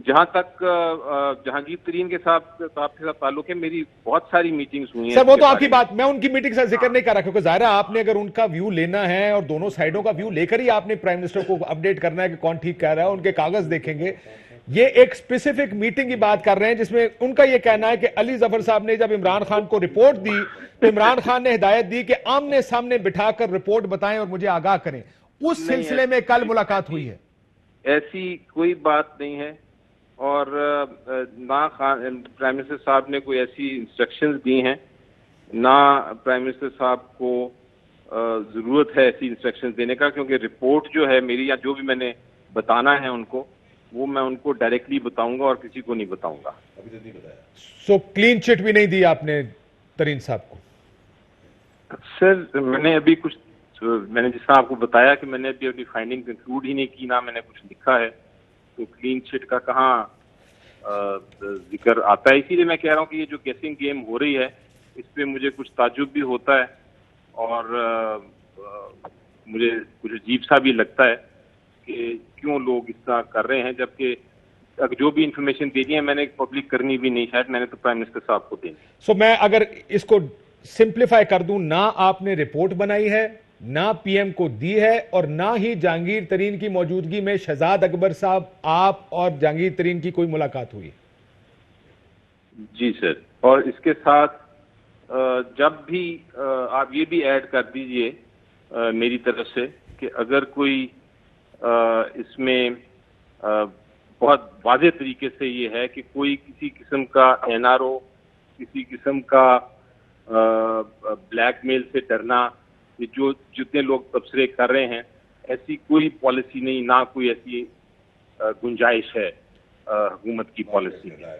جہاں تک جہانگیر ترین کے ساتھ تعلق ہے، میری بہت ساری میٹنگز ہوئی ہیں سر وہ تو آپ کی بات، میں ان کی میٹنگ سے ذکر نہیں کر رہا، کیونکہ ظاہر ہے آپ نے اگر ان کا ویو لینا ہے اور دونوں سائیڈوں کا ویو لے کر ہی آپ نے پرائم منسٹر کو اپڈیٹ کرنا ہے کہ کون ٹھیک کہہ رہا ہے، ان کے کاغذ دیکھیں گے. یہ ایک اسپیسیفک میٹنگ کی بات کر رہے ہیں جس میں ان کا یہ کہنا ہے کہ علی ظفر صاحب نے جب عمران خان کو رپورٹ دی تو عمران خان نے ہدایت دی کہ آمنے سامنے بٹھا کر رپورٹ بتائیں اور مجھے آگاہ کریں. اس سلسلے میں کل ملاقات ہوئی ہے. ایسی کوئی بات نہیں ہے، اور نہ پرائم منسٹر صاحب نے کوئی ایسی انسٹرکشنز دی ہیں، نہ پرائم منسٹر صاحب کو ضرورت ہے ایسی انسٹرکشنز دینے کا، کیونکہ رپورٹ جو ہے میری، یا جو بھی میں نے بتانا ہے ان کو، وہ میں ان کو ڈائریکٹلی بتاؤں گا اور کسی کو نہیں بتاؤں گا. سو کلین چٹ بھی نہیں دی آپ نے ترین صاحب کو؟ سر میں نے ابھی کچھ، میں نے جس طرح آپ کو بتایا کہ میں نے ابھی اپنی فائنڈنگ کنکلوڈ ہی نہیں کی، نہ میں نے کچھ لکھا ہے، تو کلین چٹ کا کہاں ذکر آتا ہے. اسی لیے میں کہہ رہا ہوں کہ یہ جو گیسنگ گیم ہو رہی ہے اس پہ مجھے کچھ تعجب بھی ہوتا ہے، اور مجھے کچھ عجیب سا بھی لگتا ہے کہ کیوں لوگ اس طرح کر رہے ہیں، جبکہ جو بھی انفارمیشن دینی ہے میں نے پبلک کرنی بھی نہیں، شاید میں نے تو پرائم منسٹر صاحب کو دینی. سو میں اگر اس کو سمپلیفائی کر دوں، نہ آپ نے رپورٹ بنائی ہے، نہ پی ایم کو دی ہے، اور نہ ہی جہانگیر ترین کی موجودگی میں شہزاد اکبر صاحب، آپ اور جہانگیر ترین کی کوئی ملاقات ہوئی؟ جی سر، اور اس کے ساتھ جب بھی آپ یہ بھی ایڈ کر دیجئے میری طرف سے کہ اگر کوئی اس میں بہت واضح طریقے سے یہ ہے کہ کوئی کسی قسم کا این آر او، کسی قسم کا بلیک میل سے ڈرنا، یہ جو جتنے لوگ تبصرے کر رہے ہیں، ایسی کوئی پالیسی نہیں، نہ کوئی ایسی گنجائش ہے حکومت کی پالیسی میں.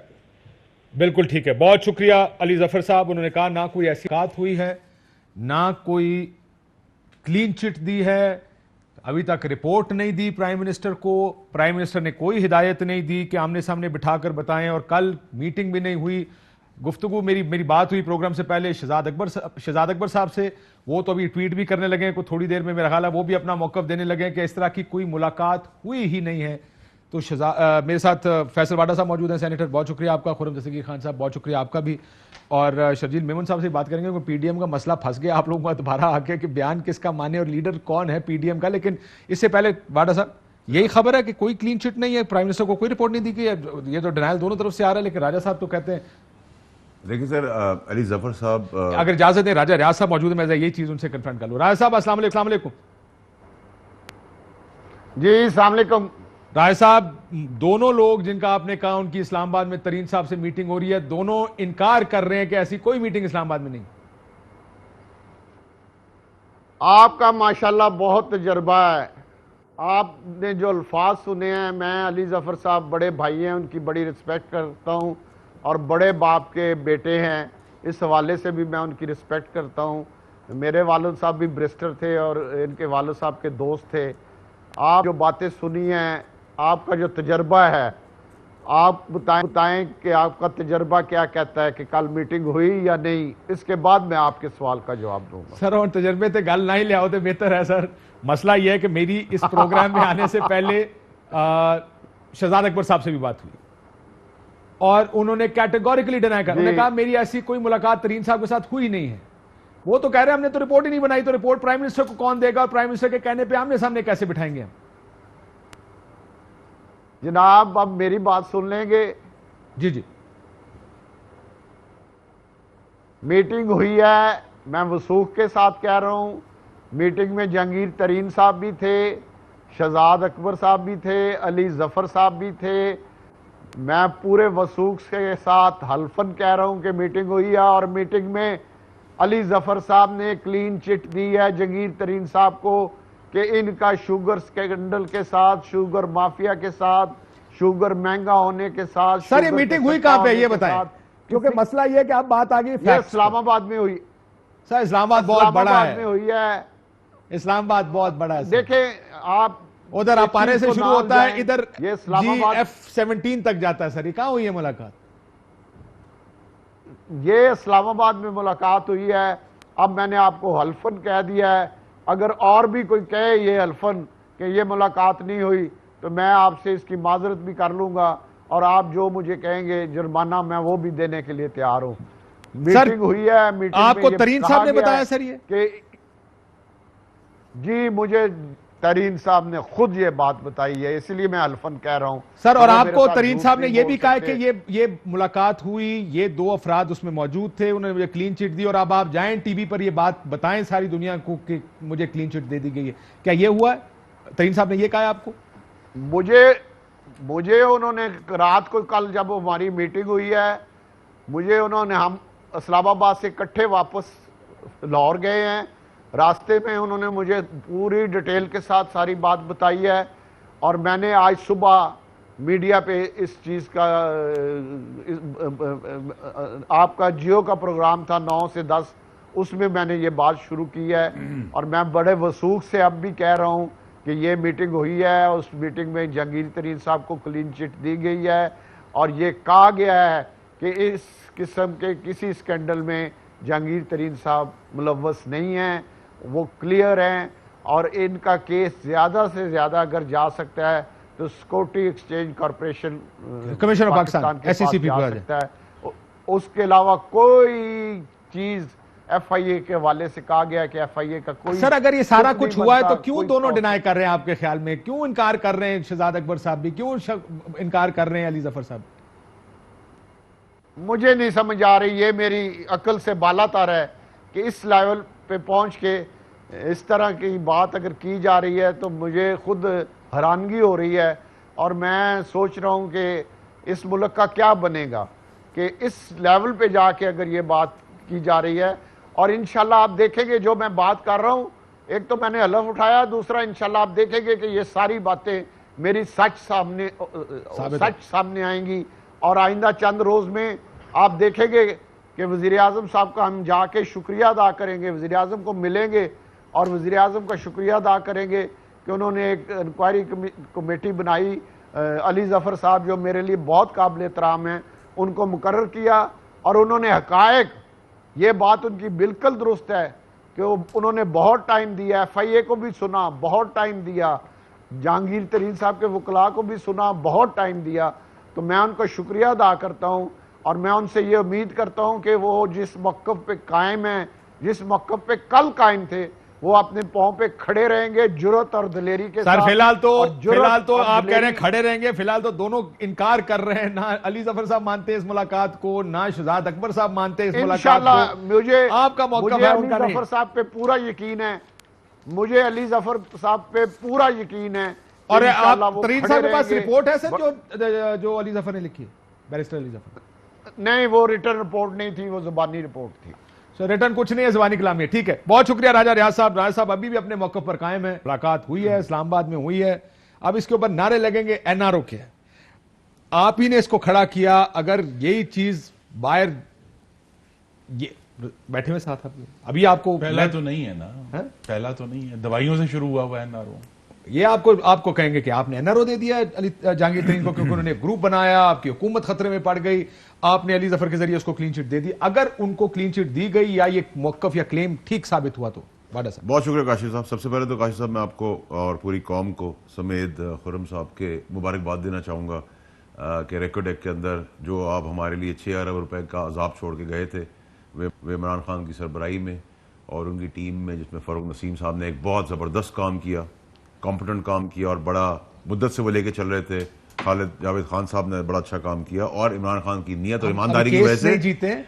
بالکل ٹھیک ہے، بہت شکریہ علی ظفر صاحب. انہوں نے کہا نہ کوئی ایسی بات ہوئی ہے، نہ کوئی کلین چٹ دی ہے، ابھی تک رپورٹ نہیں دی پرائم منسٹر کو، پرائم منسٹر نے کوئی ہدایت نہیں دی کہ آمنے سامنے بٹھا کر بتائیں، اور کل میٹنگ بھی نہیں ہوئی. گفتگو میری بات ہوئی پروگرام سے پہلے شہزاد اکبر صاحب سے، وہ تو ابھی ٹویٹ بھی کرنے لگے ہیں، کوئی تھوڑی دیر میں میرا خیال ہے وہ بھی اپنا موقف دینے لگے ہیں کہ اس طرح کی کوئی ملاقات ہوئی ہی نہیں ہے. تو میرے ساتھ فیصل واڈا صاحب موجود ہیں، سینیٹر، بہت شکریہ آپ کا. خرم دستگیر خان صاحب بہت شکریہ آپ کا بھی. اور شرجیل میمن صاحب سے بات کریں گے کہ پی ڈی ایم کا مسئلہ پھنس گیا آپ لوگوں کا دوبارہ آ کے کہ بیان کس کا مانے اور لیڈر کون ہے پی ڈی ایم کا. لیکن اس سے پہلے واڈا صاحب یہی خبر ہے کہ کوئی کلین چٹ نہیں ہے، پرائم منسٹر کو کوئی رپورٹ نہیں دی گئی ہے، یہ تو ڈینائل دونوں طرف سے آ رہا ہے. لیکن راجہ صاحب تو کہتے ہیں، دیکھیں سر، علی ظفر صاحب اگر اجازت دیں راجہ ریاض صاحب موجود ہے، میں یہی چیز ان سے کنفرنٹ کر لوں. راجہ صاحب السلام علیکم. السلام علیکم جی السلام علیکم. راجہ صاحب، دونوں لوگ جن کا آپ نے کہا ان کی اسلام آباد میں ترین صاحب سے میٹنگ ہو رہی ہے، دونوں انکار کر رہے ہیں کہ ایسی کوئی میٹنگ اسلام آباد میں نہیں. آپ کا ماشاءاللہ بہت تجربہ ہے، آپ نے جو الفاظ سنے ہیں، میں علی ظفر صاحب بڑے بھائی ہیں، ان کی بڑی رسپیکٹ کرتا ہوں، اور بڑے باپ کے بیٹے ہیں، اس حوالے سے بھی میں ان کی رسپیکٹ کرتا ہوں. میرے والد صاحب بھی بریسٹر تھے اور ان کے والد صاحب کے دوست تھے. آپ جو باتیں سنی ہیں، آپ کا جو تجربہ ہے، آپ بتائیں کہ آپ کا تجربہ کیا کہتا ہے کہ کل میٹنگ ہوئی یا نہیں. اس کے بعد میں آپ کے سوال کا جواب دوں گا. سر اور تجربے تے گل نہیں لیا ہوتے بہتر ہے سر. مسئلہ یہ ہے کہ میری اس پروگرام میں آنے سے پہلے شہزاد اکبر صاحب سے بھی بات ہوئی اور انہوں نے کیٹیگوریکلی ڈینائی کر، انہوں نے کہا میری ایسی کوئی ملاقات ترین صاحب کے ساتھ ہوئی نہیں ہے. وہ تو کہہ رہے ہیں ہم نے تو رپورٹ ہی نہیں بنائی، تو رپورٹ پرائم منسٹر کو کون دے گا، اور پرائم منسٹر کے کہنے پہ آمنے سامنے کیسے بٹھائیں گے ہم؟ جناب اب میری بات سن لیں گے. جی میٹنگ ہوئی ہے، میں وثوق کے ساتھ کہہ رہا ہوں. میٹنگ میں جہانگیر ترین صاحب بھی تھے، شہزاد اکبر صاحب بھی تھے، علی ظفر صاحب بھی تھے. میں پورے وثوق کے ساتھ حلفاً کہہ رہا ہوں کہ میٹنگ ہوئی ہے، اور میٹنگ میں علی ظفر صاحب نے کلین چٹ دی ہے جہانگیر ترین صاحب کو کہ ان کا شوگر سکینڈل کے ساتھ، شوگر مافیا کے ساتھ، شوگر مہنگا ہونے کے ساتھ. سر یہ میٹنگ ہوئی کہاں پہ یہ بتائیں، کیونکہ مسئلہ یہ ہے کہ اب بات آگئی یہ اسلام آباد میں ہوئی. سر اسلام آباد بہت بڑا اسلام آباد ہے، میں ہوئی ہے. اسلام آباد بہت بڑا ہے. دیکھیں آپ ادھر اپارے سے شروع ہوتا ہے، ادھر یہ اسلام جی آباد F-17 تک جاتا ہے. سر یہ کہاں ہوئی ہے ملاقات؟ یہ اسلام آباد میں ملاقات ہوئی ہے. اب میں نے آپ کو حلفاً کہہ دیا ہے، اگر اور بھی کوئی کہے یہ حلفاً کہ یہ ملاقات نہیں ہوئی تو میں آپ سے اس کی معذرت بھی کر لوں گا اور آپ جو مجھے کہیں گے جرمانہ میں وہ بھی دینے کے لیے تیار ہوں. میٹنگ ہوئی ہے, میٹنگ آپ کو میں ترین صاحب نے بتایا سر یہ کہ جی مجھے ترین صاحب نے خود یہ بات بتائی ہے, اس لیے میں الفن کہہ رہا ہوں سر. اور آپ کو ترین صاحب نے یہ بھی کہا کہ یہ ملاقات ہوئی, یہ 2 افراد اس میں موجود تھے, انہوں نے مجھے کلین چٹ دی اور اب آپ جائیں ٹی وی پر یہ بات بتائیں ساری دنیا کو کہ مجھے کلین چٹ دے دی گئی ہے. کیا یہ ہوا ہے؟ ترین صاحب نے یہ کہا ہے آپ کو؟ مجھے انہوں نے رات کو, کل جب ہماری میٹنگ ہوئی ہے, مجھے انہوں نے, ہم اسلام آباد سے اکٹھے واپس لاہور گئے ہیں, راستے میں انہوں نے مجھے پوری ڈیٹیل کے ساتھ ساری بات بتائی ہے, اور میں نے آج صبح میڈیا پہ اس چیز کا, آپ کا جیو کا پروگرام تھا 9 سے 10, اس میں نے یہ بات شروع کی ہے, اور میں بڑے وثوق سے اب بھی کہہ رہا ہوں کہ یہ میٹنگ ہوئی ہے, اس میٹنگ میں جہانگیر ترین صاحب کو کلین چٹ دی گئی ہے, اور یہ کہا گیا ہے کہ اس قسم کے کسی اسکینڈل میں جہانگیر ترین صاحب ملوث نہیں ہیں, وہ کلیئر ہیں, اور ان کا کیس زیادہ سے زیادہ اگر جا سکتا ہے تو security exchange corporation commission of Pakistan کے پاس جا سکتا ہے. اس کے علاوہ کوئی چیز ایف آئی اے کے حوالے سے کہا گیا کہ ایف آئی اے کا کوئی. سر اگر یہ سارا کچھ ہوا ہے تو کیوں دونوں ڈینائی کر رہے ہیں آپ کے خیال میں؟ کیوں انکار کر رہے ہیں شہزاد اکبر صاحب بھی, کیوں انکار کر رہے ہیں علی ظفر صاحب؟ مجھے نہیں سمجھ آ رہی, یہ میری عقل سے بالا تر ہے کہ اس لیول پہ پہنچ کے اس طرح کی بات اگر کی جا رہی ہے تو مجھے خود حیرانگی ہو رہی ہے, اور میں سوچ رہا ہوں کہ اس ملک کا کیا بنے گا کہ اس لیول پہ جا کے اگر یہ بات کی جا رہی ہے. اور انشاءاللہ آپ دیکھیں گے جو میں بات کر رہا ہوں, ایک تو میں نے حلف اٹھایا, دوسرا انشاءاللہ آپ دیکھیں گے کہ یہ ساری باتیں میری سچ سامنے آئیں گی, اور آئندہ چند روز میں آپ دیکھیں گے کہ وزیراعظم صاحب کا ہم جا کے شکریہ ادا کریں گے, وزیراعظم کو ملیں گے اور وزیراعظم کا شکریہ ادا کریں گے کہ انہوں نے ایک انکوائری کمیٹی بنائی, علی ظفر صاحب جو میرے لیے بہت قابل احترام ہیں, ان کو مقرر کیا, اور انہوں نے حقائق, یہ بات ان کی بالکل درست ہے کہ انہوں نے بہت ٹائم دیا, ایف آئی اے کو بھی سنا, بہت ٹائم دیا, جہانگیر ترین صاحب کے وکلاء کو بھی سنا, بہت ٹائم دیا. تو میں ان کا شکریہ ادا کرتا ہوں, اور میں ان سے یہ امید کرتا ہوں کہ وہ جس موقف پہ قائم ہیں, جس موقف پہ کل قائم تھے, وہ اپنے پاؤں پہ کھڑے رہیں گے جرأت اور دلیری کے ساتھ. سر فی الحال تو آپ کہہ رہے ہیں کھڑے رہیں گے, فی الحال تو دونوں انکار کر رہے ہیں, نہ علی ظفر صاحب مانتے ہیں اس ملاقات کو, نہ شہزاد اکبر صاحب مانتے ہیں اس ملاقات کو. آپ کا موقف ہے ان کا نہیں. علی ظفر صاحب پہ پورا یقین ہے, مجھے علی ظفر صاحب پہ پورا یقین ہے. اور آپ ترین صاحب کے پاس رپورٹ ہے سر جو علی ظفر نے لکھی ہے, بیرسٹر علی ظفر؟ نہیں, وہ ریٹرن رپورٹ نہیں تھی, وہ زبانی رپورٹ تھی. سر ریٹرن کچھ نہیں ہے, زبانی کلام ہے. ٹھیک ہے, بہت شکریہ راجہ ریاض صاحب. راجہ صاحب ابھی بھی اپنے موقف پر قائم ہیں, ملاقات ہوئی ہے, اسلام آباد میں ہوئی ہے, اب اس کے اوپر نعرے لگیں گے این آر او کے, آپ ہی نے اس کو کھڑا کیا. اگر یہی چیز باہر, یہ بیٹھے ہوئے ساتھ ابھی آپ کو پہلا تو نہیں ہے نا, پہلا تو نہیں ہے, دوائیوں سے شروع ہوا ہوا این آر او. یہ آپ کو کہیں گے کہ آپ نے این آر او دے دیا علی جہانگیر ترین کو کیونکہ انہوں نے گروپ بنایا, آپ کی حکومت خطرے میں پڑ گئی, آپ نے علی ظفر کے ذریعے اس کو کلین چٹ دے دی. اگر ان کو کلین چٹ دی گئی یا یہ موقف یا کلیم ٹھیک ثابت ہوا تو واڈا صاحب. بہت شکریہ کاشف صاحب. سب سے پہلے تو کاشف صاحب میں آپ کو اور پوری قوم کو سمیت خرم صاحب کے مبارکباد دینا چاہوں گا کہ ریکارڈ ایکٹ کے اندر جو آپ ہمارے لیے 6 ارب روپے کا عذاب چھوڑ کے گئے تھے, وہ عمران خان کی سربراہی میں اور ان کی ٹیم میں, جس میں فاروق نسیم صاحب نے ایک بہت زبردست کام کیا, کمپٹنٹ کام کیا, اور بڑا مدت سے وہ لے کے چل رہے تھے. خالد جاوید خان صاحب نے بڑا اچھا کام کیا, اور عمران خان کی نیت اور ایمانداری کی وجہ سے جیتے ہیں.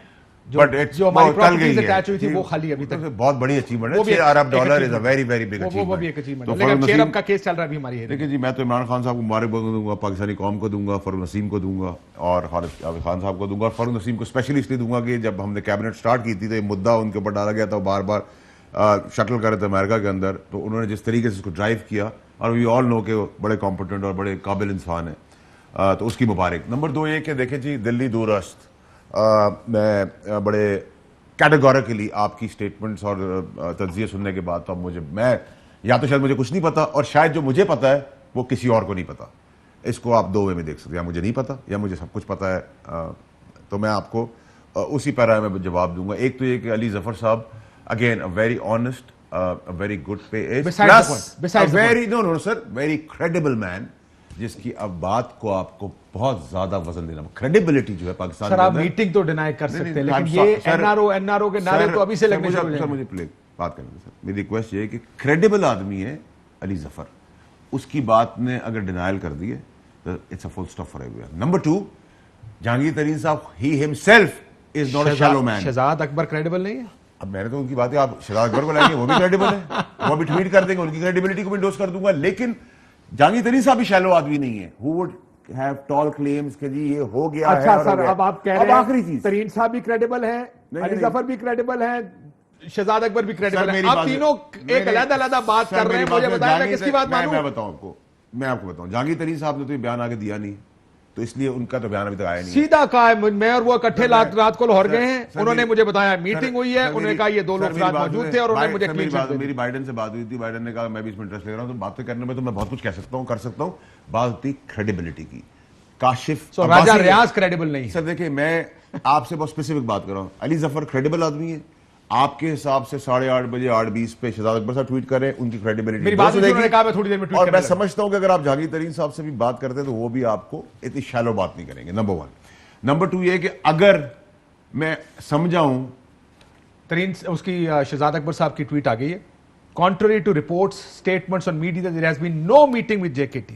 جو ہماری پراپرٹیز اٹیچ ہوئی تھی وہ خالی ابھی تک بہت بڑی اچیومنٹ ہے. 6 ارب dollar is a very very big achievement. وہ بھی ایک اچیومنٹ ہے, لیکن 6 ارب کا کیس چل رہا ہے ابھی ہماری. دیکھیں جی, میں تو عمران خان صاحب کو مبارکباد دوں گا, پاکستانی قوم کو دوں گا, فاروق نسیم کو دوں گا, اور خالد جاوید خان صاحب کو دوں گا. اور فاروق نسیم کو اسپیشلی اس لیے دوں گا کہ جب ہم نے کیبنٹ اسٹارٹ کی تھی تو یہ مدعا ان کے اوپر ڈالا گیا تھا, بار بار شٹل کر رہے تھے امریکہ کے اندر, تو انہوں نے جس طریقے سے اس کو ڈرائیو کیا, اور وی آل نو کہ وہ بڑے کمپٹنٹ اور بڑے قابل انسان ہیں, تو اس کی مبارک. نمبر 2 یہ کہ دیکھیں جی, دلی دورست میں بڑے کیٹیگوریکلی آپ کی سٹیٹمنٹس اور تجزیے سننے کے بعد تو اب میں یا تو شاید مجھے کچھ نہیں پتا, اور شاید جو مجھے پتا ہے وہ کسی اور کو نہیں پتا. اس کو آپ 2 وے میں دیکھ سکتے ہیں, یا مجھے نہیں پتا یا مجھے سب کچھ پتا ہے. تو میں آپ کو اسی پیرا میں جواب دوں گا. ایک تو یہ کہ علی ظفر صاحب again a very honest, a very good pay age, plus a very, no sir, very credible man, جس کی اب بات کو آپ کو بہت زیادہ وزن دینا، کریڈیبلٹی جو ہے پاکستان سر آپ میٹنگ تو ڈینائی کر سکتے ہیں لیکن یہ این آر او کے نعرے تو ابھی سے لگنے شروع ہو جائیں گے. مجھے پلے بات کرنے دیں سر. میری ریکویسٹ یہ ہے کہ کریڈیبل آدمی ہے علی ظفر، اس کی بات نے اگر ڈینائل کر دی ہے تو it's a full stop for everyone. Number 2، Jahangir Tareen صاحب ہی himself is not a shallow man. Shahzad Akbar credible نہیں ہے؟ اب میں نے تو ان کی باتیں، آپ شہزاد اکبر کو لائیں گے وہ بھی کریڈیبل ہے، وہ بھی ٹویٹ کر دیں گے، ان کی کریڈیبلٹی کو بھی انڈورس کر دوں گا. لیکن جہانگیر ترین صاحب بھی شیلو آدمی نہیں ہے. who would have tall claims کہ جی یہ ہو گیا ہے. اچھا سر اب آپ کہہ رہے آخری ہیں چیز، ترین صاحب بھی کریڈیبل ہیں، علی ظفر بھی کریڈیبل ہیں، شہزاد اکبر بھی کریڈیبل ہیں. آپ تینوں ایک علیحدہ علیحدہ بات کر رہے ہیں. مجھے بتائیں میں کس کی بات مانوں؟ میں بتاؤں آپ کو، میں آپ کو بتاؤں، جہانگیر ترین صاحب نے تو یہ بیان آگے دیا نہیں، تو اس لیے ان کا تو بیان ابھی تک آیا نہیں. سیدھا کہا ہے میں اور وہ اکٹھے رات کو لاہور گئے ہیں، انہوں نے مجھے بتایا میٹنگ ہوئی ہے، انہوں نے کہا یہ 2 لوگ ساتھ موجود تھے اور انہوں نے مجھے کلین چٹ دی. میری بائیڈن سے بات ہوئی تھی، بائیڈن نے کہا میں بھی اس میں انٹرسٹ لے رہا ہوں. تو باتیں کرنے میں تو میں بہت کچھ کہہ سکتا ہوں، کر سکتا ہوں. بات ہوتی کریڈیبلٹی کی. کاشف راجہ ریاض کریڈیبل نہیں ہے. سر دیکھیں میں آپ سے بہت اسپیسیفک بات کر رہا ہوں. علی ظفر کریڈیبل آدمی ہے. آپ کے حساب سے 8:30 بجے 8:20 پہ شہزاد اکبر صاحب ٹویٹ کر رہے ہیں، ان کی کریڈیبلٹی میری بات انہوں نے کہا میں تھوڑی دیر میں ٹویٹ اور کرنے میں لگا. سمجھتا ہوں کہ اگر آپ جہانگیر ترین صاحب سے بھی بات کرتے ہیں تو وہ بھی آپ کو اتنی شیلو بات نہیں کریں گے. نمبر 1. نمبر 2 یہ کہ اگر میں سمجھاؤں ترین اس کی شہزاد اکبر صاحب کی ٹویٹ آ گئی ہے. Contrary to reports, statements on media that there has been no meeting with JKT.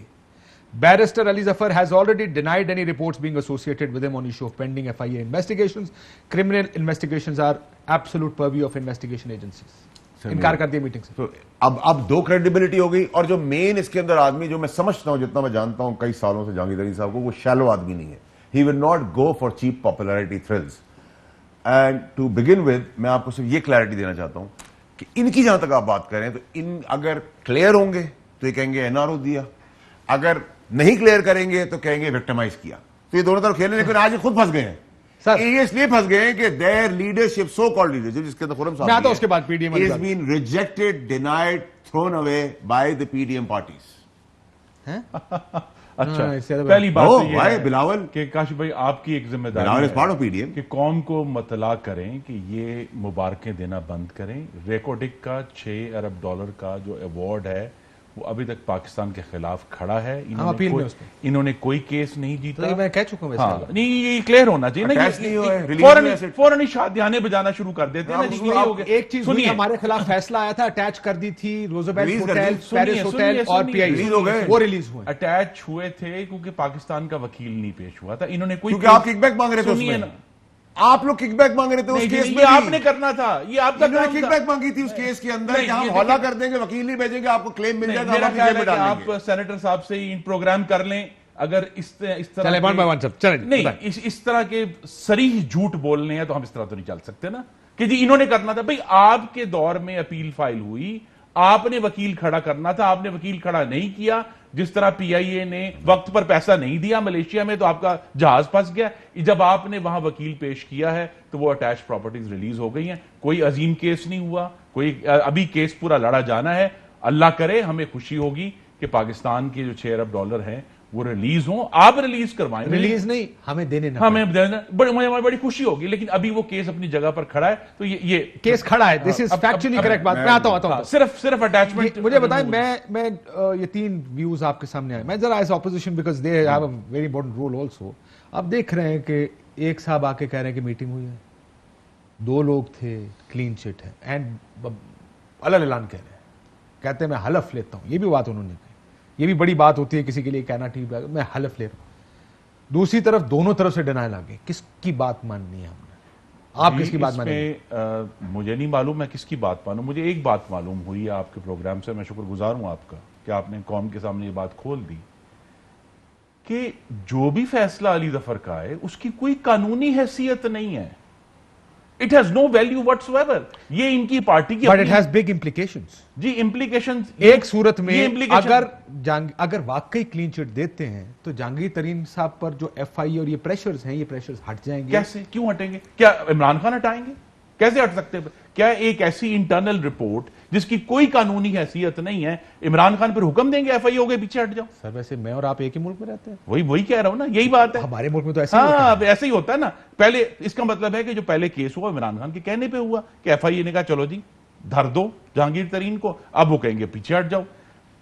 Barrister Ali Zafar has already denied any reports being associated with him on issue of pending FIA investigations. Criminal investigations are absolute purview of investigation agencies. انکار کر دیا meeting سے. تو اب 2 credibility ہو گئی. اور جو مین اس کے اندر آدمی جو میں سمجھتا ہوں، جتنا میں جانتا ہوں کئی سالوں سے جہانگیر ترین صاحب کو، وہ شیلو آدمی نہیں ہے. He will not go for cheap popularity thrills. And to begin with میں آپ کو صرف یہ کلیئرٹی دینا چاہتا ہوں کہ ان کی جہاں تک آپ بات کریں تو ان اگر کلیئر ہوں گے تو یہ کہیں گے NRO دیا، اگر نہیں کلیئر کریں گے تو کہیں گے وکٹمائز کیا. تو یہ دونوں طرف کھیلیں. لیکن آج یہ خود پھنس گئے ہیں. یہ اس لیے پھنس گئے ہیں کہ their leadership, so called leadership، جس کے اندر خرم صاحب میں آتا ہوں اس کے بعد PDM is been rejected, denied, thrown away by the PDM parties. اچھا پہلی بات تو یہ ہے بلاول کہ کاشف بھائی آپ کی ایک ذمہ بلاول is part of داری PDM. ہے کہ قوم کو مطلع کریں کہ یہ مبارکیں دینا بند کریں. ریکارڈک کا $6 ارب کا جو ایوارڈ ہے وہ ابھی تک پاکستان کے خلاف کھڑا ہے. انہوں نے کوئی کیس نہیں جیتا. میں کہہ چکا ہوں ہاں نہیں یہ کلیئر ہونا چاہیے. فوراً شادیانے بجانا شروع کر دیتے ہیں. ایک چیز ہمارے خلاف فیصلہ آیا تھا، اٹیچ کر دی تھی روزویلٹ ہوٹل، پیرس ہوٹل اور پی آئی وہ ریلیز ہوئے. اٹیچ ہوئے تھے کیونکہ پاکستان کا وکیل نہیں پیش ہوا تھا. انہوں نے کوئی کیونکہ آپ کک بیک مانگ رہے تھے، آپ لوگ کک بیک مانگ رہے تھے اس کیس میں. آپ نے کرنا تھا، یہ آپ کا کک بیک مانگی تھی اس کیس کے اندر کہ ہم حوالہ کر دیں گے، وکیل نہیں بھیجیں گے، آپ کو کلیم مل جائے گا. میرا خیال ہے کہ آپ سینیٹر صاحب سے ہی پروگرام کر لیں. اگر اس طرح نہیں اس طرح کے صریح جھوٹ بولنے ہیں تو ہم اس طرح تو نہیں چل سکتے نا کہ جی انہوں نے کرنا تھا. بھئی آپ کے دور میں اپیل فائل ہوئی، آپ نے وکیل کھڑا کرنا تھا، آپ نے وکیل کھڑا نہیں کیا. جس طرح پی آئی اے نے وقت پر پیسہ نہیں دیا ملیشیا میں تو آپ کا جہاز پھنس گیا. جب آپ نے وہاں وکیل پیش کیا ہے تو وہ اٹیچ پراپرٹیز ریلیز ہو گئی ہیں. کوئی عظیم کیس نہیں ہوا، کوئی ابھی کیس پورا لڑا جانا ہے. اللہ کرے ہمیں خوشی ہوگی کہ پاکستان کے جو $6 ارب ہیں وہ ریلیز ہوں. آپ ریلیز کروائیں، ریلیز نہیں ہمیں دینے نہ ہمیں دینا بڑی خوشی ہوگی. لیکن ابھی وہ کیس اپنی جگہ پر کھڑا ہے تو یہ کیس کھڑا ہے. دس از فیکچولی کریکٹ بات. میں آتا ہوں صرف اٹیچمنٹ. مجھے بتائیں میں یہ 3 ویوز آپ کے سامنے آئے. میں ذرا as opposition because they have a very important role also. آپ دیکھ رہے ہیں کہ ایک صاحب آ کے کہہ رہے ہیں کہ میٹنگ ہوئی ہے، 2 لوگ تھے، کلین چٹ ہے، اینڈ اعلان کہہ رہے ہیں، کہتے ہیں میں حلف لیتا ہوں. یہ بھی بات انہوں نے کہی. یہ بھی بڑی بات ہوتی ہے کسی کے لیے کہنا ٹھیک ہے میں حلف لے رہا ہوں. دوسری طرف دونوں طرف سے ڈینائل آ گئی. کس کی بات ماننی ہے ہم نے؟ آپ کس کی بات مانیں گے؟ مجھے نہیں معلوم میں کس کی بات مانوں. مجھے ایک بات معلوم ہوئی ہے آپ کے پروگرام سے، میں شکر گزار ہوں آپ کا کہ آپ نے قوم کے سامنے یہ بات کھول دی کہ جو بھی فیصلہ علی ظفر کا ہے اس کی کوئی قانونی حیثیت نہیں ہے. It has no value whatsoever. یہ ان کی پارٹی کی But it has big implications. G implications ایک صورت میں اگر واقعی کلین چٹ دیتے ہیں تو جہانگیر ترین صاحب پر جو ایف آئی اور یہ پریشرز ہیں، یہ پریشرز ہٹ جائیں گے. کیسے؟ کیوں ہٹیں گے؟ کیا عمران خان ہٹائیں گے؟ کیسے ہٹ سکتے ہیں؟ کیا ایک ایسی انٹرنل رپورٹ جس کی کوئی قانونی حیثیت نہیں ہے عمران خان پر حکم دیں گے ایف آئی او کے پیچھے ہٹ جاؤ؟ سر ویسے میں اور آپ ایک ہی ملک میں رہتے ہیں. وہی کہہ رہا ہوں نا، یہی بات ہے. ہمارے ملک میں تو ایسے ہی ہوتا ہے نا. پہلے اس کا مطلب ہے کہ جو پہلے کیس ہوا عمران خان کے کہنے پہ ہوا کہ ایف آئی اے نے کہا چلو جی دھر دو جہانگیر ترین کو، اب وہ کہیں گے پیچھے ہٹ جاؤ.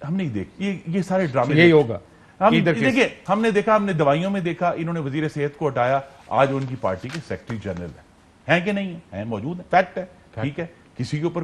ہم نہیں دیکھ یہ سارے ڈرامے یہی ہوگا. دیکھیے ہم نے دیکھا, ہم نے دوائیوں میں دیکھا, انہوں نے وزیر صحت کو ہٹایا, آج ان کی پارٹی کے سیکرٹری جنرل ہیں کہ نہیں ہیں, موجود ہیں, فیکٹ ہے, ٹھیک ہے. کسی کے اوپر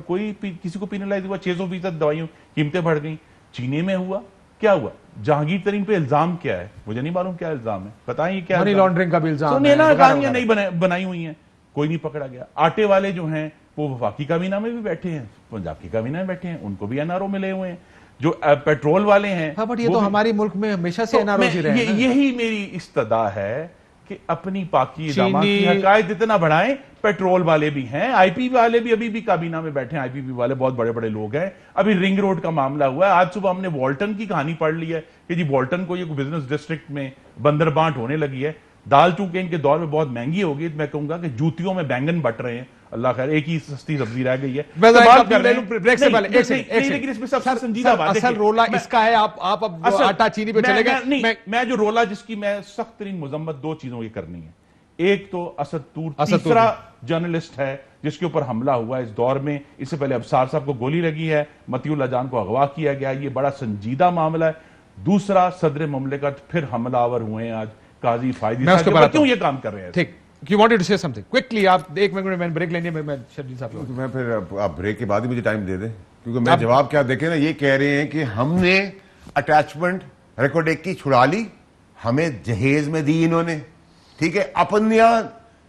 کسی کو پینلائز ہوا, 600% دوائیوں قیمتیں بڑھ گئیں. چینے میں ہوا, کیا ہوا؟ جہانگیر ترین پہ الزام کیا ہے, مجھے نہیں معلوم کیا الزام ہے, بتائیں یہ کیا؟ منی لانڈرنگ کا بھی الزام ہے, کہانیاں نہیں بنائی ہوئی ہیں, کوئی نہیں پکڑا گیا. آٹے والے جو ہیں وہ وفاقی کابینہ میں بھی بیٹھے ہیں, پنجاب کی کابینہ میں بیٹھے ہیں, ان کو بھی NRO ملے ہوئے ہیں. جو پیٹرول والے ہیں, بٹ یہ تو ہمارے ملک میں ہمیشہ سے NRO ہی رہے ہیں. یہی میری استدا ہے کہ اپنی پاکی ادامات کی حقائق اتنا بڑھائیں. پیٹرول والے بھی ہیں, IP والے بھی ابھی بھی کابینہ میں بیٹھے ہیں, IPP والے بہت بڑے بڑے لوگ ہیں. ابھی رنگ روڈ کا معاملہ ہوا ہے, آج صبح ہم نے والٹن کی کہانی پڑھ لی ہے کہ جی والٹن کو یہ بزنس ڈسٹرکٹ میں بندر بانٹ ہونے لگی ہے. دال چونکہ ان کے دور میں بہت مہنگی ہوگی, میں کہوں گا کہ جوتیوں میں بینگن بٹ رہے ہیں, اللہ خیر, ایک ہی سستی سبزی رہ گئی ہے. اصل رولا اس کا ہے, آپ اب آٹا چینی پہ چلے گئے. میں جو رولا جس کی میں سخت ترین مذمت دو چیزوں کی کرنی ہے. ایک تو اسد طور تیسرا جرنلسٹ ہے جس کے اوپر حملہ ہوا ہے اس دور میں. اس سے پہلے ابصار صاحب کو گولی لگی ہے, مطیع اللہ جان کو اغوا کیا گیا, یہ بڑا سنجیدہ معاملہ ہے. دوسرا صدر مملکت پھر حملہ آور ہوئے ہیں آج قاضی فائدی صاحب, کیوں یہ کام کر رہے ہیں؟ ٹھیک, you wanted to say something quickly, آپ ایک منٹ میں بریک لینی ہے. میں شرجیل صاحب میں پھر آپ بریک کے بعد ہی مجھے ٹائم دے دیں, کیونکہ میں جواب کیا دیکھیں نا, یہ کہہ رہے ہیں کہ ہم نے اٹیچمنٹ ریکارڈ ایک کی چھڑا لی, ہمیں جہیز میں دی انہوں نے, ٹھیک ہے, اپنیا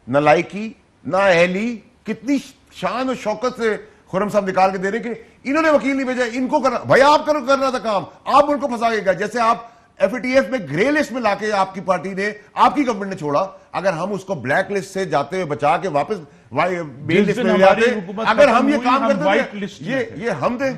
نلائکی نا اہلی, کتنی شان و شوکت سے خرم صاحب نکال کے دے رہے کہ انہوں نے وکیل نہیں بھیجا, ان کو کرنا, بھائی آپ کرنا تھا کام, آپ ان کو پھنسا گے گا. جیسے آپ FATF میں گرے لسٹ میں لا کے آپ کی پارٹی نے, آپ کی گورنمنٹ نے چھوڑا, اگر ہم اس کو بلیک لسٹ سے جاتے ہوئے بچا کے واپس بیل لسٹ میں لے جاتے, اگر ہم یہ کام کرتے تھے, یہ ہم تھے.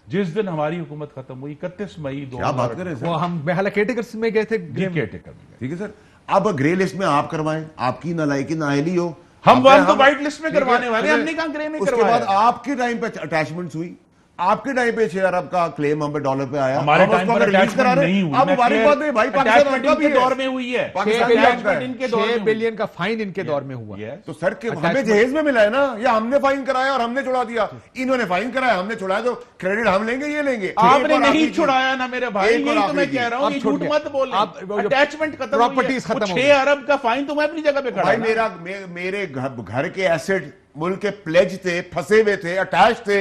جس دن ہماری حکومت ختم ہوئی 31 مئی 2000, کیا بات کر رہے ہیں, وہ ہم بہلا کیٹیگرز میں گئے تھے, ٹھیک ہے سر. اب گرے لسٹ میں آپ کروائیں, آپ کی نالائکی نااہلی ہو, ہم تو وائٹ لسٹ میں کروانے والے, ہم نے کہاں گرے میں کروایا. اس کے بعد آپ کے ٹائم پہ اٹیچمنٹس ہوئی, آپ کے ٹائم پہ 6 ارب کا کلیم ہم پہ ڈالر پہ آیا, ہمارے ٹائم پر اٹیچمنٹ نہیں ہوئی. اب ہماری بات نہیں بھائی, پاکستان ان کے دور میں ہوئی ہے, 6 بلین کا فائن ان کے دور میں ہوا. تو سر ہمیں جہیز میں ملا ہے نا, یا ہم نے فائن کرایا اور ہم نے چھڑا دیا, انہوں نے فائن کرایا, ہم نے چھڑایا, تو کریڈٹ ہم لیں گے, یہ لیں گے. آپ نے نہیں چھڑایا نا میرے بھائی, یہی تو میں کہہ رہا ہوں, یہ جھوٹ مت بولیں. اٹیچمنٹ ختم ہوئی ہے, 6 ارب کا فائن تو میں اپنی جگہ پہ کھڑا ہوں. میرے گھر کے ایسٹ ملک کے پلیج تھے, پھنسے ہوئے تھے, اٹیچ تھے,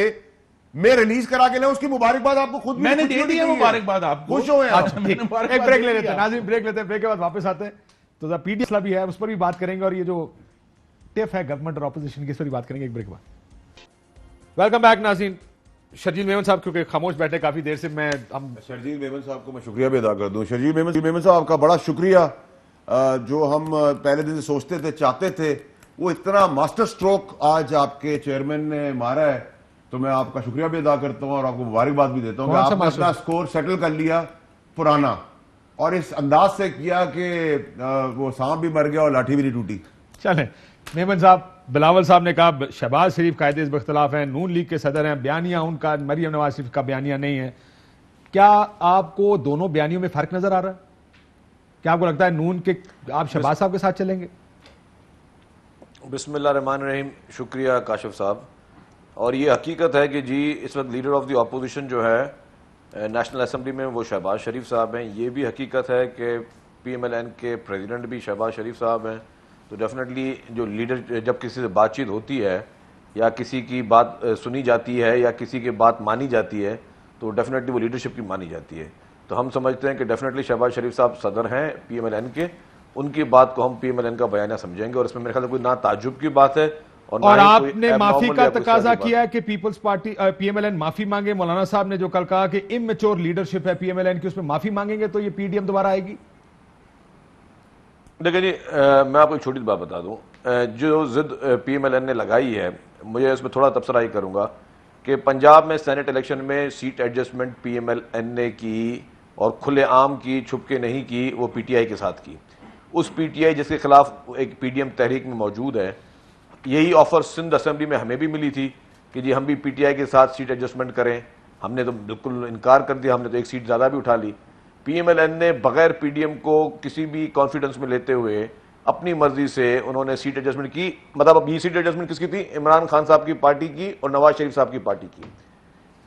میں ریلیز کرا کے لیں, اس کی مبارکباد آپ کو خود میں نے دے دی ہے, مبارکباد آپ کو, خوش ہوئے. ایک بریک لے لیتے ہیں ناظرین, بریک لیتے ہیں, بریک کے بعد واپس آتے ہیں. تو PDS مسئلہ بھی ہے, اس پر بھی بات کریں گے, اور یہ جو ٹف ہے گورنمنٹ اور اپوزیشن کی, اس پر بھی بات کریں گے ایک بریک کے بعد. ویلکم بیک ناظرین. شرجیل میمن صاحب کیونکہ خاموش بیٹھے کافی دیر سے, ہم شرجیل میمن صاحب کو میں شکریہ بھی ادا کر دوں. شرجیل میمن صاحب کا بڑا شکریہ, جو ہم پہلے دن سے سوچتے تھے, چاہتے تھے, وہ اتنا ماسٹر سٹروک آج آپ کے چیئرمین نے مارا ہے, تو میں آپ کا شکریہ بھی ادا کرتا ہوں اور آپ کو مبارکباد بھی دیتا ہوں کہ آپ نے اپنا سکور سیٹل کر لیا پرانا, اور اس انداز سے کیا کہ وہ سانپ بھی مر گیا اور لاٹھی بھی نہیں ٹوٹی. چلیں میمن صاحب, بلاول صاحب نے کہا شہباز شریف قائد حزب اختلاف ہیں, نون لیگ کے صدر ہیں, بیانیہ ان کا مریم نواز شریف کا بیانیہ نہیں ہے. کیا آپ کو دونوں بیانیوں میں فرق نظر آ رہا ہے؟ کیا آپ کو لگتا ہے نون کے آپ شہباز صاحب کے ساتھ چلیں گے؟ بسم اللہ الرحمن الرحیم. شکریہ کاشف صاحب. اور یہ حقیقت ہے کہ جی اس وقت لیڈر آف دی اپوزیشن جو ہے نیشنل اسمبلی میں وہ شہباز شریف صاحب ہیں. یہ بھی حقیقت ہے کہ PMLN کے پریزیڈنٹ بھی شہباز شریف صاحب ہیں. تو ڈیفینیٹلی جو لیڈر, جب کسی سے بات چیت ہوتی ہے یا کسی کی بات سنی جاتی ہے یا کسی کی بات مانی جاتی ہے, تو ڈیفینیٹلی وہ لیڈرشپ کی مانی جاتی ہے. تو ہم سمجھتے ہیں کہ ڈیفینیٹلی شہباز شریف صاحب صدر ہیں PMLN کے, ان کی بات کو ہم PMLN کا بیانیہ سمجھیں گے, اور اس میں میرے خیال سے کوئی نہ تعجب کی بات ہے. اور آپ نے معافی کا تقاضا کیا ہے کہ پیپلز پارٹی PMLN معافی مانگے. مولانا صاحب نے جو کل کہا کہ اممیچور لیڈرشپ ہے PMLN کی, اس میں معافی مانگیں گے تو یہ PDM دوبارہ آئے گی؟ دیکھیں جی, میں آپ کو ایک چھوٹی بات بتا دوں. جو ضد PMLN نے لگائی ہے, مجھے اس میں تھوڑا تبصرہ ہی کروں گا کہ پنجاب میں سینٹ الیکشن میں سیٹ ایڈجسٹمنٹ PMLN نے کی, اور کھلے عام کی, چھپ کے نہیں کی, وہ PTI کے ساتھ کی. اس PTI جس کے خلاف ایک PDM تحریک میں موجود ہے, یہی آفر سندھ اسمبلی میں ہمیں بھی ملی تھی کہ جی ہم بھی PTI کے ساتھ سیٹ ایڈجسٹمنٹ کریں. ہم نے تو بالکل انکار کر دیا, ہم نے تو ایک سیٹ زیادہ بھی اٹھا لی. PMLN نے بغیر PDM کو کسی بھی کانفیڈنس میں لیتے ہوئے اپنی مرضی سے انہوں نے سیٹ ایڈجسٹمنٹ کی. مطلب اب یہ سیٹ ایڈجسٹمنٹ کس کی تھی؟ عمران خان صاحب کی پارٹی کی اور نواز شریف صاحب کی پارٹی کی.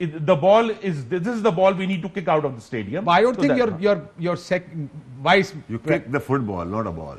the ball is, this is the ball we need to kick out of the stadium. I don't So think that- your vice You kick the football, not a ball.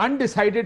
undecided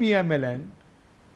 PMLN,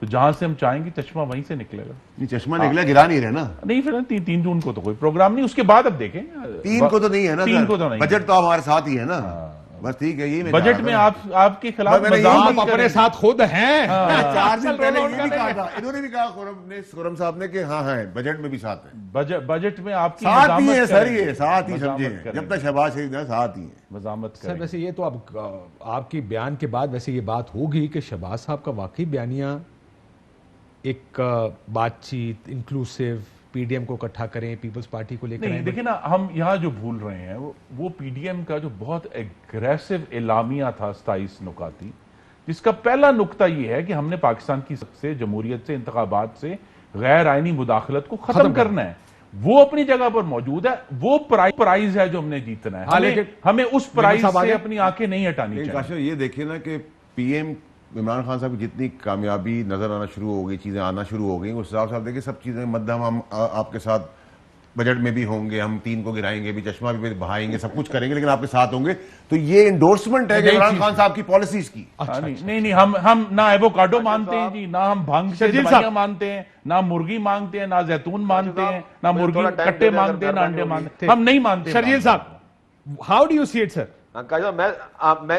تو جہاں سے ہم چاہیں گے چشمہ وہیں سے نکلے گا. نہیں چشمہ نکلا, گرا نہیں رہے نا. نہیں پھر 3 جون کو تو کوئی پروگرام نہیں, اس کے بعد اب دیکھیں. 3 کو تو نہیں ہے نا, 3 کو تو نہیں, بجٹ تو ہمارے ساتھ ہی ہے نا. بس ٹھیک ہے, یہ بجٹ میں آپ کے خلاف آپ اپنے ساتھ خود ہیں. 4 دن پہلے یہ بھی کہا تھا, انہوں نے بھی کہا خرم صاحب نے کہ ہاں ہیں بجٹ میں بھی ساتھ ہیں. بجٹ میں آپ کی ساتھ ہی ہے سر, یہ ساتھ ہی سمجھے, جب تک شہباز شریف ہے ساتھ ہی ہیں. وضاحت سر ویسے یہ تو اب آپ کی بیان کے بعد ویسے یہ بات ہوگی کہ شہباز صاحب کا واقعی بیانیہ ایک بات چیت انکلوسیو پی ڈی ایم کو اکٹھا کریں, پیپلز پارٹی کو لے کر. نہیں دیکھیں نا, ہم یہاں جو بھول رہے ہیں وہ پی ڈی ایم کا جو بہت ایگریسو اعلامیہ تھا 27 نکاتی, جس کا پہلا نقطہ یہ ہے کہ ہم نے پاکستان کی سے, جمہوریت سے, انتخابات سے غیر آئینی مداخلت کو ختم کرنا ہے. وہ اپنی جگہ پر موجود ہے, وہ پرائز ہے جو ہم نے جیتنا ہے. ہمیں اس پرائز سے اپنی آنکھیں نہیں ہٹانی چاہیے. یہ دیکھیں نا کہ پی ایم عمران خان صاحب کی جتنی کامیابی نظر آنا شروع ہو گئی, چیزیں آنا شروع ہو گئی, اس حساب سے آپ دیکھیں سب چیزیں مدھم ہم آپ کے ساتھ بجٹ میں بھی ہوں گے, ہم 3 کو گرائیں گے بھی, چشمہ بھی بہائیں گے, سب کچھ کریں گے, لیکن آپ کے ساتھ ہوں گے. تو یہ انڈورسمنٹ ہے عمران خان صاحب کی پالیسیز کی. نہیں ہم نہ ایووکاڈو مانتے ہیں جی, نہ ہم بھانگ سے دوائیاں مانتے ہیں, نہ مرغی مانتے ہیں, نہ زیتون مانتے ہیں, نہ مرغی کٹے مانتے ہیں, نہ انڈے مانتے ہیں. ہم نہیں مانتے. شرجیل صاحب, how do you see it سر؟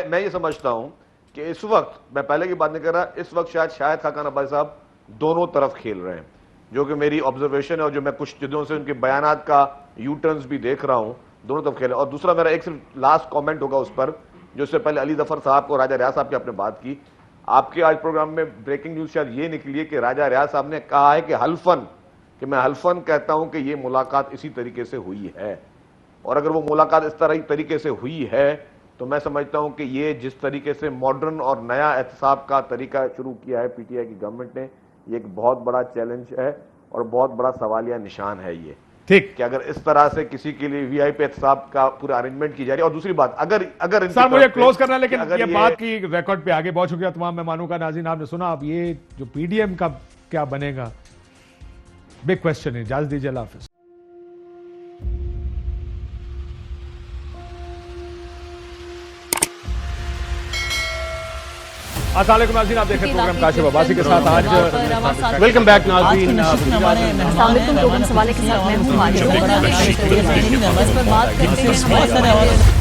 میں یہ سمجھتا ہوں کہ اس وقت, میں پہلے کی بات نہیں کر رہا, اس وقت شاید خاقان عباسی صاحب دونوں طرف کھیل رہے ہیں, جو کہ میری آبزرویشن ہے, اور جو میں کچھ جدوں سے ان کے بیانات کا یو ٹرنز بھی دیکھ رہا ہوں, دونوں طرف کھیل. اور دوسرا میرا ایک صرف لاسٹ کامنٹ ہوگا اس پر, جو اس سے پہلے علی ظفر صاحب کو راجہ ریاض صاحب کی آپ نے بات کی. آپ کے آج پروگرام میں بریکنگ نیوز شاید یہ نکلی ہے کہ راجہ ریاض صاحب نے کہا ہے کہ میں حلفاً کہتا ہوں کہ یہ ملاقات اسی طریقے سے ہوئی ہے, اور اگر وہ ملاقات اس طریقے سے ہوئی ہے تو میں سمجھتا ہوں کہ یہ جس طریقے سے ماڈرن اور نیا احتساب کا طریقہ شروع کیا ہے پی ٹی آئی کی گورنمنٹ نے, یہ ایک بہت بڑا چیلنج ہے اور بہت بڑا سوالیہ نشان ہے یہ, ٹھیک, کہ اگر اس طرح سے کسی کے لیے وی آئی پی احتساب کا پورا ارینجمنٹ کی جا رہی ہے. اور دوسری بات, اگر سر مجھے کلوز کرنا, لیکن یہ بات کی ریکارڈ پہ آگے. بہت شکریہ تمام مہمانوں کا. ناظرین آپ نے سنا, اب یہ جو پی ڈی ایم کا کیا بنے گا, بگ کوشچن ہے. اجازت دیجیے, اللہ حافظ. السلام علیکم ناظرین, آپ دیکھ رہے ہیں پروگرام کاشف عباسی کے ساتھ. آج ویلکم بیک ناظرین. السلام علیکم. لوگوں سوالے کے ساتھ میں ہوں.